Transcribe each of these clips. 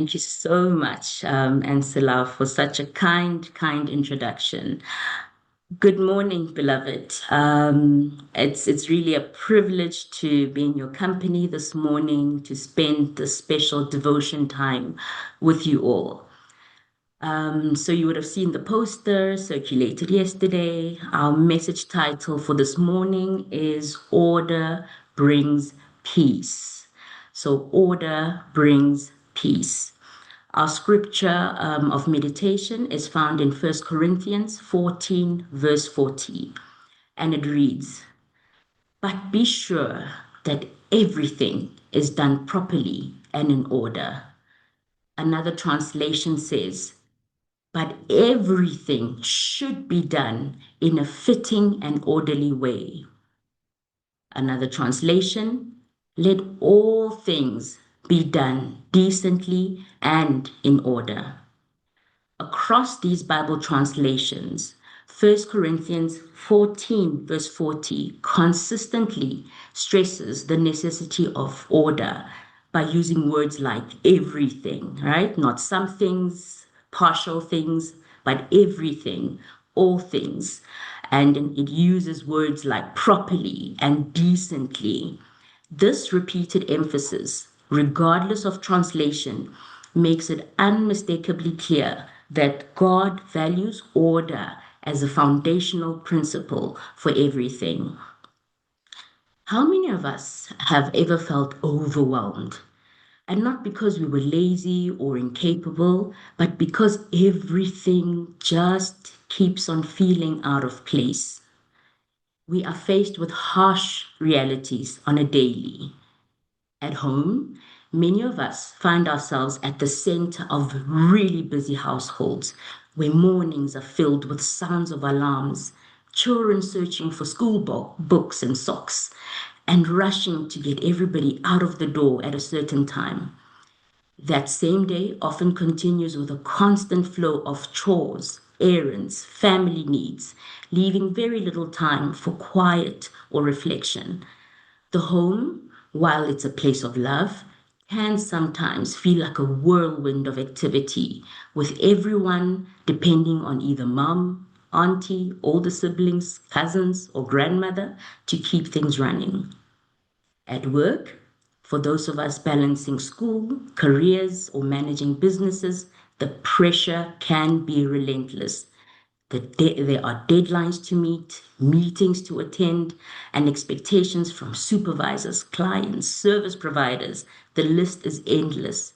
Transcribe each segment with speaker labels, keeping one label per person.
Speaker 1: Thank you so much, Ansela, for such a kind introduction. Good morning, beloved. It's really a privilege to be in your company this morning to spend this special devotion time with you all. So you would have seen the poster circulated yesterday. Our message title for this morning is Order Brings Peace. So order brings peace. Our scripture of meditation is found in 1 Corinthians 14, verse 40, and it reads, "But be sure that everything is done properly and in order." Another translation says, "But everything should be done in a fitting and orderly way." Another translation, "Let all things be done decently and in order." Across these Bible translations, 1 Corinthians 14, verse 40, consistently stresses the necessity of order by using words like everything, right? Not some things, partial things, but everything, all things. And it uses words like properly and decently. This repeated emphasis, regardless of translation, makes it unmistakably clear that God values order as a foundational principle for everything. How many of us have ever felt overwhelmed? And not because we were lazy or incapable, but because everything just keeps on feeling out of place. We are faced with harsh realities on a daily. At home, many of us find ourselves at the center of really busy households where mornings are filled with sounds of alarms, children searching for school books and socks, and rushing to get everybody out of the door at a certain time. That same day often continues with a constant flow of chores, errands, family needs, leaving very little time for quiet or reflection. The home, while it's a place of love, can sometimes feel like a whirlwind of activity, with everyone depending on either mom, auntie, older siblings, cousins, or grandmother to keep things running. At work, for those of us balancing school, careers, or managing businesses, the pressure can be relentless. There are deadlines to meet, meetings to attend, and expectations from supervisors, clients, service providers. The list is endless.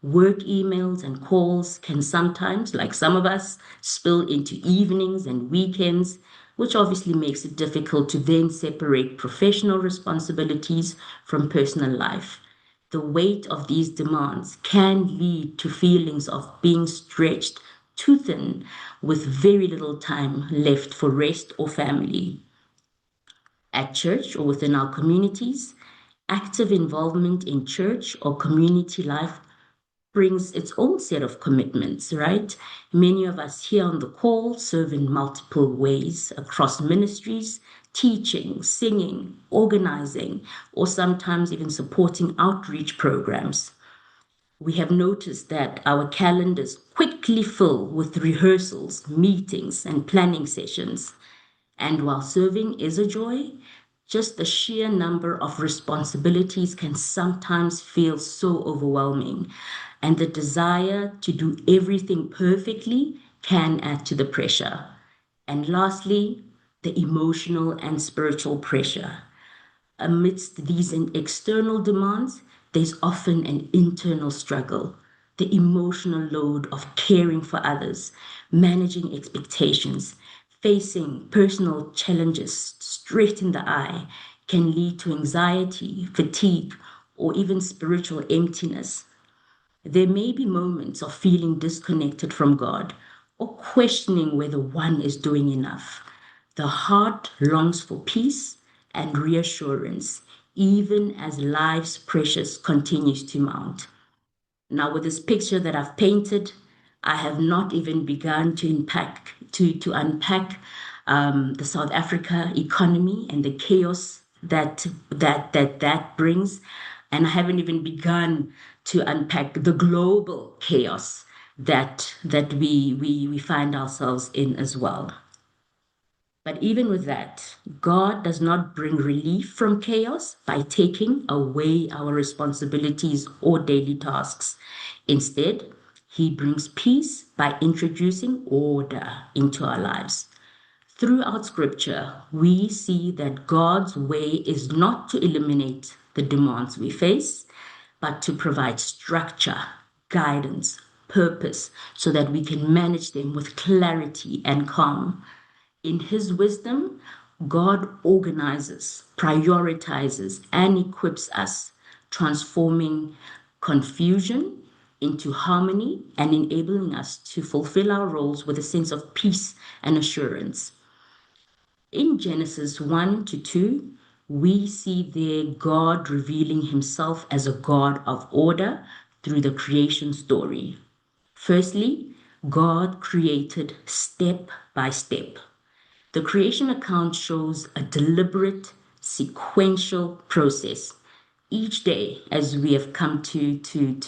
Speaker 1: Work emails and calls can sometimes, like some of us, spill into evenings and weekends, which obviously makes it difficult to then separate professional responsibilities from personal life. The weight of these demands can lead to feelings of being stretched too thin with very little time left for rest or family. At church or within our communities, active involvement in church or community life brings its own set of commitments, right? Many of us here on the call serve in multiple ways across ministries, teaching, singing, organizing, or sometimes even supporting outreach programs. We have noticed that our calendars quickly fill with rehearsals, meetings, and planning sessions. And while serving is a joy, just the sheer number of responsibilities can sometimes feel so overwhelming. And the desire to do everything perfectly can add to the pressure. And lastly, the emotional and spiritual pressure. Amidst these external demands, there's often an internal struggle. The emotional load of caring for others, managing expectations, facing personal challenges straight in the eye can lead to anxiety, fatigue, or even spiritual emptiness. There may be moments of feeling disconnected from God or questioning whether one is doing enough. The heart longs for peace and reassurance, even as life's pressures continues to mount. Now, with this picture that I've painted, I have not even begun to unpack the South Africa economy and the chaos that brings. And I haven't even begun to unpack the global chaos that we find ourselves in as well. But even with that, God does not bring relief from chaos by taking away our responsibilities or daily tasks. Instead, He brings peace by introducing order into our lives. Throughout Scripture, we see that God's way is not to eliminate the demands we face, but to provide structure, guidance, purpose, so that we can manage them with clarity and calm. In His wisdom, God organizes, prioritizes, and equips us, transforming confusion into harmony and enabling us to fulfill our roles with a sense of peace and assurance. In Genesis 1 to 2, we see there God revealing Himself as a God of order through the creation story. Firstly, God created step by step. The creation account shows a deliberate, sequential process. Each day, as we have come to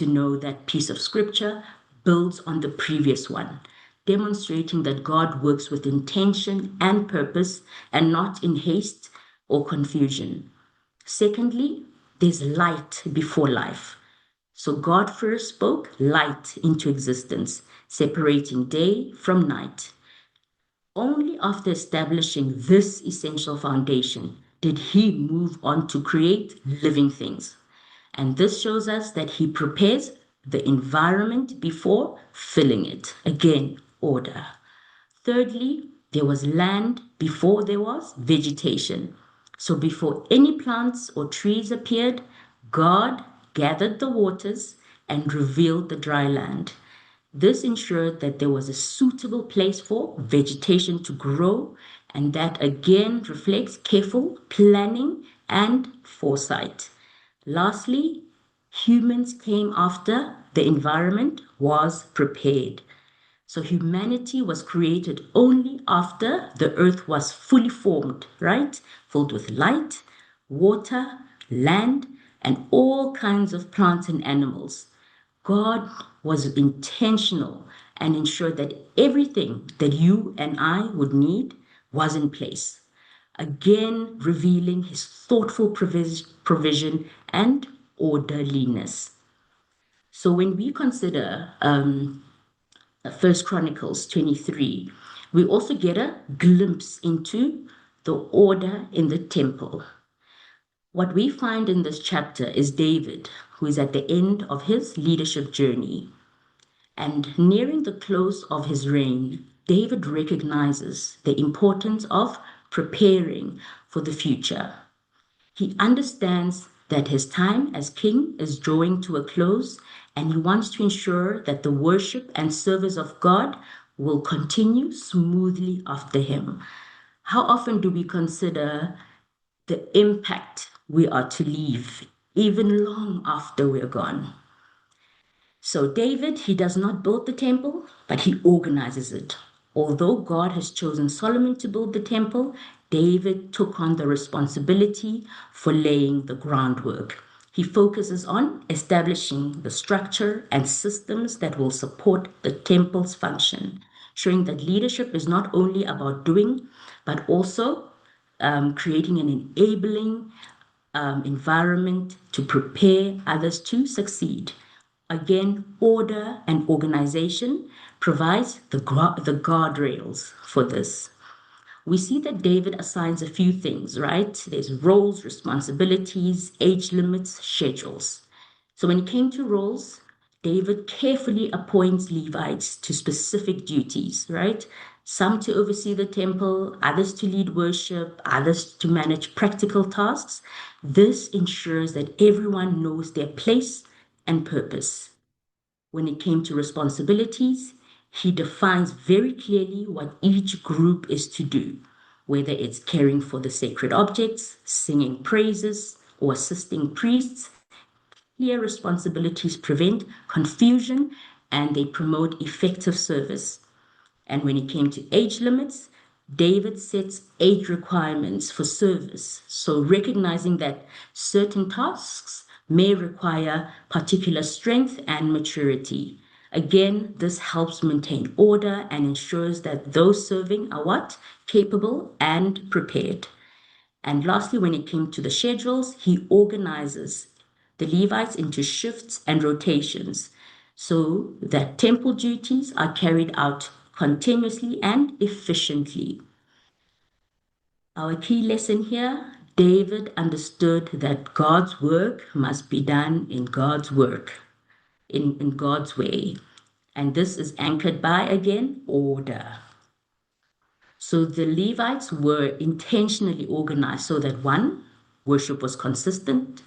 Speaker 1: know that piece of scripture, builds on the previous one, demonstrating that God works with intention and purpose and not in haste or confusion. Secondly, there's light before life. So God first spoke light into existence, separating day from night. Only after establishing this essential foundation did he move on to create living things. And this shows us that he prepares the environment before filling it. Again, order. Thirdly, there was land before there was vegetation. So before any plants or trees appeared, God gathered the waters and revealed the dry land. This ensured that there was a suitable place for vegetation to grow, and that again reflects careful planning and foresight. Lastly, humans came after the environment was prepared. So humanity was created only after the earth was fully formed, right? Filled with light, water, land, and all kinds of plants and animals. God was intentional and ensured that everything that you and I would need was in place. Again, revealing his thoughtful provision and orderliness. So when we consider First Chronicles 23, we also get a glimpse into the order in the temple. What we find in this chapter is David, who is at the end of his leadership journey. And nearing the close of his reign, David recognizes the importance of preparing for the future. He understands that his time as king is drawing to a close, and he wants to ensure that the worship and service of God will continue smoothly after him. How often do we consider the impact we are to leave, even long after we're gone? So David, he does not build the temple, but he organizes it. Although God has chosen Solomon to build the temple, David took on the responsibility for laying the groundwork. He focuses on establishing the structure and systems that will support the temple's function, showing that leadership is not only about doing, but also creating an enabling environment to prepare others to succeed. Again, order and organization provides the guardrails for this. We see that David assigns a few things, right? There's roles, responsibilities, age limits, schedules. So when it came to roles, David carefully appoints Levites to specific duties, right? Some to oversee the temple, others to lead worship, others to manage practical tasks. This ensures that everyone knows their place and purpose. When it came to responsibilities, he defines very clearly what each group is to do, whether it's caring for the sacred objects, singing praises, or assisting priests. Clear responsibilities prevent confusion and they promote effective service. And when it came to age limits, David sets age requirements for service. So recognizing that certain tasks may require particular strength and maturity. Again, this helps maintain order and ensures that those serving are what? Capable and prepared. And lastly, when it came to the schedules, he organizes the Levites into shifts and rotations so that temple duties are carried out continuously and efficiently. Our key lesson here, David understood that God's work must be done in God's work, in God's way. And this is anchored by, again, order. So the Levites were intentionally organized so that one, worship was consistent,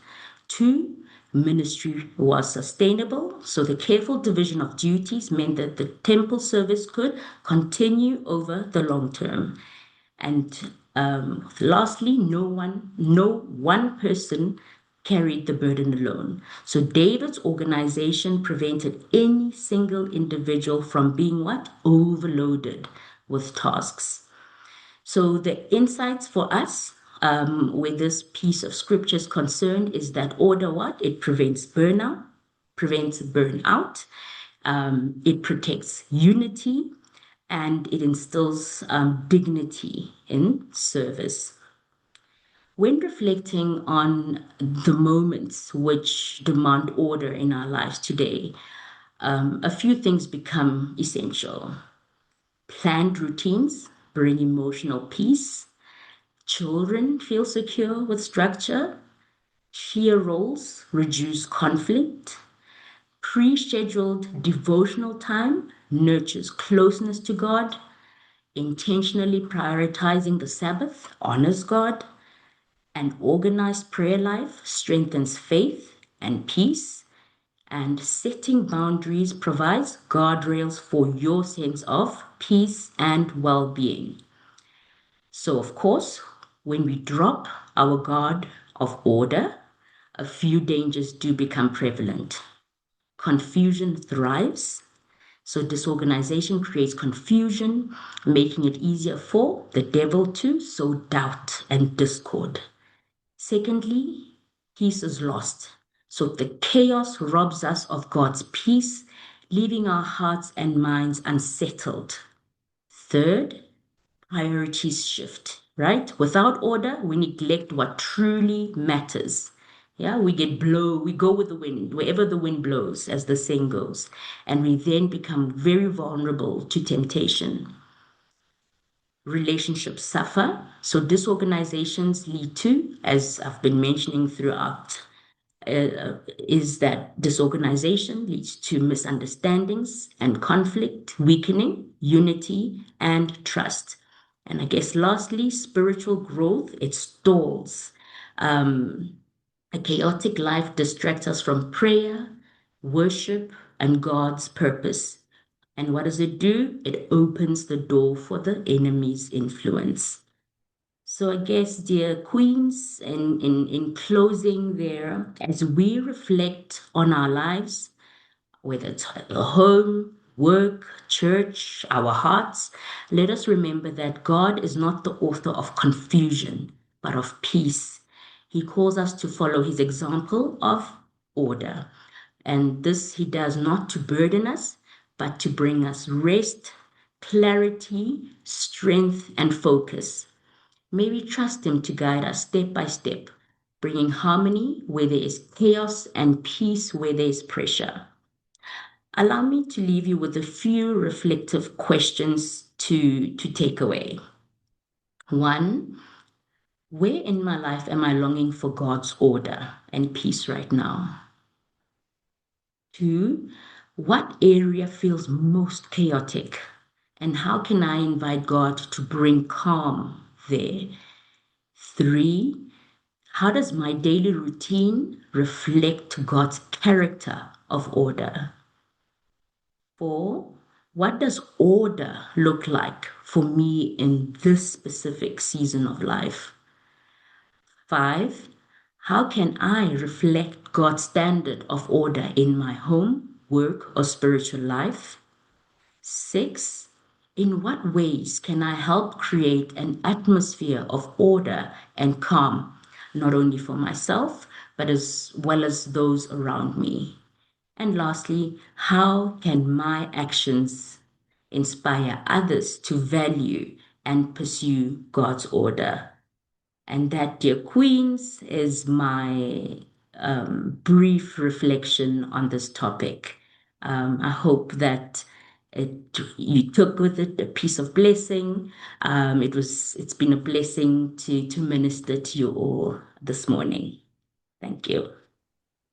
Speaker 1: two, ministry was sustainable. So the careful division of duties meant that the temple service could continue over the long term. And lastly, no one person carried the burden alone. So David's organization prevented any single individual from being what? Overloaded with tasks. So the insights for us where this piece of scripture is concerned is that order what? It prevents burnout, it protects unity, and it instills dignity in service. When reflecting on the moments which demand order in our lives today, a few things become essential. Planned routines bring emotional peace. Children feel secure with structure. Clear roles reduce conflict. Pre-scheduled devotional time nurtures closeness to God. Intentionally prioritizing the Sabbath honors God. An organized prayer life strengthens faith and peace. And setting boundaries provides guardrails for your sense of peace and well-being. So, of course, when we drop our guard of order, a few dangers do become prevalent. Confusion thrives. So, disorganization creates confusion, making it easier for the devil to sow doubt and discord. Secondly, peace is lost. So, the chaos robs us of God's peace, leaving our hearts and minds unsettled. Third, priorities shift, right? Without order, we neglect what truly matters. Yeah, we go with the wind, wherever the wind blows, as the saying goes, and we then become very vulnerable to temptation. Relationships suffer, so disorganizations lead to, as I've been mentioning throughout, is that disorganization leads to misunderstandings and conflict, weakening unity and trust. And I guess lastly, spiritual growth, it stalls. A chaotic life distracts us from prayer, worship, and God's purpose. And what does it do? It opens the door for the enemy's influence. So I guess, dear queens, in closing there, as we reflect on our lives, whether it's a home, work, church, our hearts, let us remember that God is not the author of confusion, but of peace. He calls us to follow his example of order. And this he does not to burden us, but to bring us rest, clarity, strength, and focus. May we trust him to guide us step by step, bringing harmony where there is chaos and peace where there is pressure. Allow me to leave you with a few reflective questions to take away. One, where in my life am I longing for God's order and peace right now? Two, what area feels most chaotic? And how can I invite God to bring calm there? Three, how does my daily routine reflect God's character of order? Four, what does order look like for me in this specific season of life? Five, how can I reflect God's standard of order in my home, work, or spiritual life? Six, in what ways can I help create an atmosphere of order and calm, not only for myself, but as well as those around me? And lastly, how can my actions inspire others to value and pursue God's order? And that, dear Queens, is my brief reflection on this topic. I hope that you took with it a piece of blessing. It's been a blessing to minister to you all this morning. Thank you.